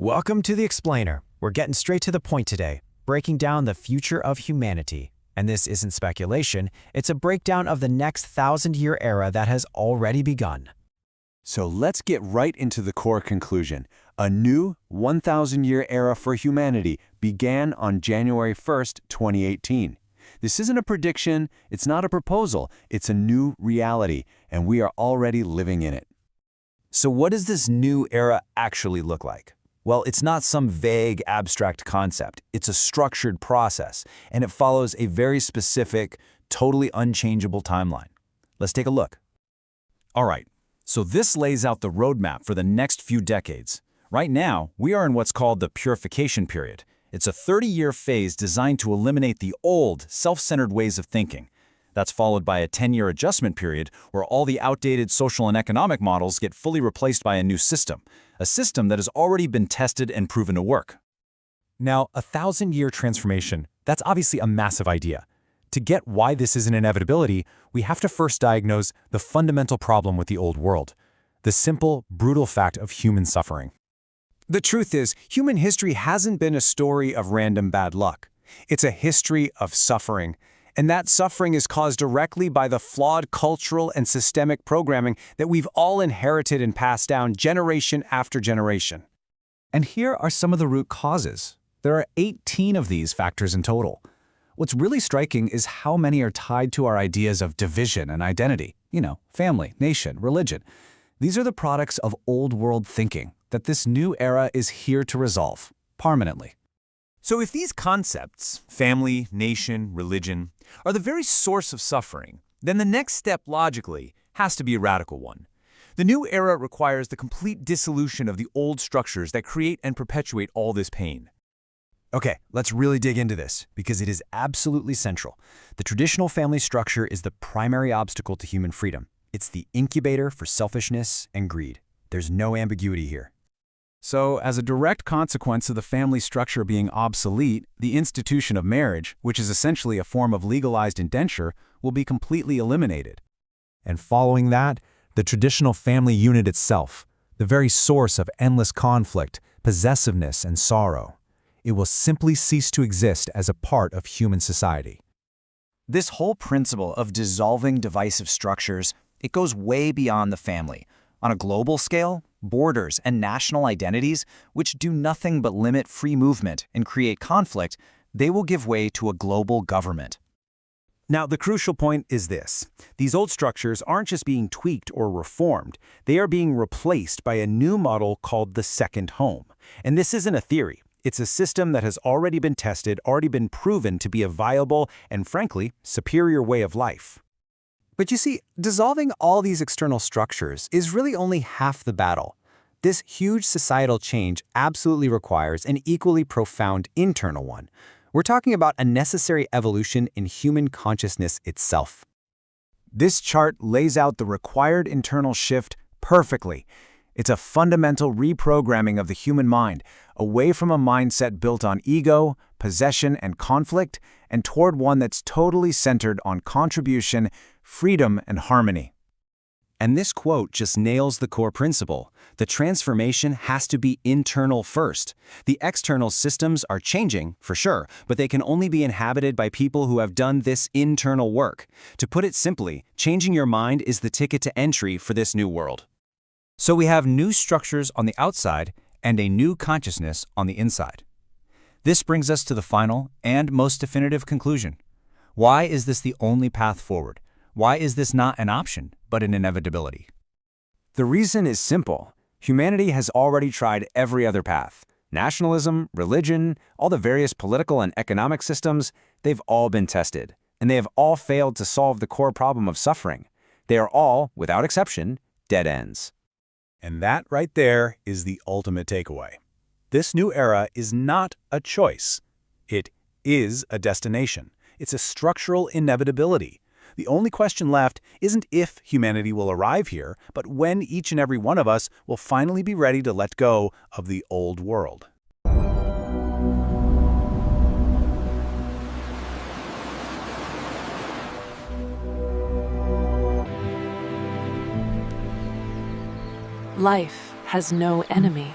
Welcome to The Explainer. We're getting straight to the point today, breaking down the future of humanity. And this isn't speculation, it's a breakdown of the next 1,000-year era that has already begun. So let's get right into the core conclusion. A new 1,000-year era for humanity began on January 1st, 2018. This isn't a prediction, it's not a proposal, it's a new reality, and we are already living in it. So what does this new era actually look like? Well, it's not some vague, abstract concept. It's a structured process, and it follows a very specific, totally unchangeable timeline. Let's take a look. All right, so this lays out the roadmap for the next few decades. Right now, we are in what's called the purification period. It's a 30-year phase designed to eliminate the old, self-centered ways of thinking. That's followed by a 10-year adjustment period where all the outdated social and economic models get fully replaced by a new system, a system that has already been tested and proven to work. Now, a 1,000-year transformation, that's obviously a massive idea. To get why this is an inevitability, we have to first diagnose the fundamental problem with the old world, the simple, brutal fact of human suffering. The truth is, human history hasn't been a story of random bad luck. It's a history of suffering. And that suffering is caused directly by the flawed cultural and systemic programming that we've all inherited and passed down generation after generation. And here are some of the root causes. There are 18 of these factors in total. What's really striking is how many are tied to our ideas of division and identity. Family, nation, religion. These are the products of old-world thinking that this new era is here to resolve, permanently. So if these concepts, family, nation, religion, are the very source of suffering, then the next step, logically, has to be a radical one. The new era requires the complete dissolution of the old structures that create and perpetuate all this pain. Okay, let's really dig into this, because it is absolutely central. The traditional family structure is the primary obstacle to human freedom. It's the incubator for selfishness and greed. There's no ambiguity here. So, as a direct consequence of the family structure being obsolete, the institution of marriage, which is essentially a form of legalized indenture, will be completely eliminated. And following that, the traditional family unit itself, the very source of endless conflict, possessiveness, and sorrow, it will simply cease to exist as a part of human society. This whole principle of dissolving divisive structures, it goes way beyond the family. On a global scale, borders and national identities, which do nothing but limit free movement and create conflict, they will give way to a global government. Now, the crucial point is this. These old structures aren't just being tweaked or reformed. They are being replaced by a new model called the second home. And this isn't a theory. It's a system that has already been tested, already been proven to be a viable and, frankly, superior way of life. But you see, dissolving all these external structures is really only half the battle. This huge societal change absolutely requires an equally profound internal one. We're talking about a necessary evolution in human consciousness itself. This chart lays out the required internal shift perfectly. It's a fundamental reprogramming of the human mind, away from a mindset built on ego, possession, and conflict, and toward one that's totally centered on contribution, freedom, and harmony. And this quote just nails the core principle. The transformation has to be internal first. The external systems are changing, for sure, but they can only be inhabited by people who have done this internal work. To put it simply, changing your mind is the ticket to entry for this new world. So we have new structures on the outside and a new consciousness on the inside. This brings us to the final and most definitive conclusion. Why is this the only path forward? Why is this not an option, but an inevitability? The reason is simple. Humanity has already tried every other path. Nationalism, religion, all the various political and economic systems, they've all been tested, and they have all failed to solve the core problem of suffering. They are all, without exception, dead ends. And that right there is the ultimate takeaway. This new era is not a choice. It is a destination. It's a structural inevitability. The only question left isn't if humanity will arrive here, but when each and every one of us will finally be ready to let go of the old world. Life has no enemy.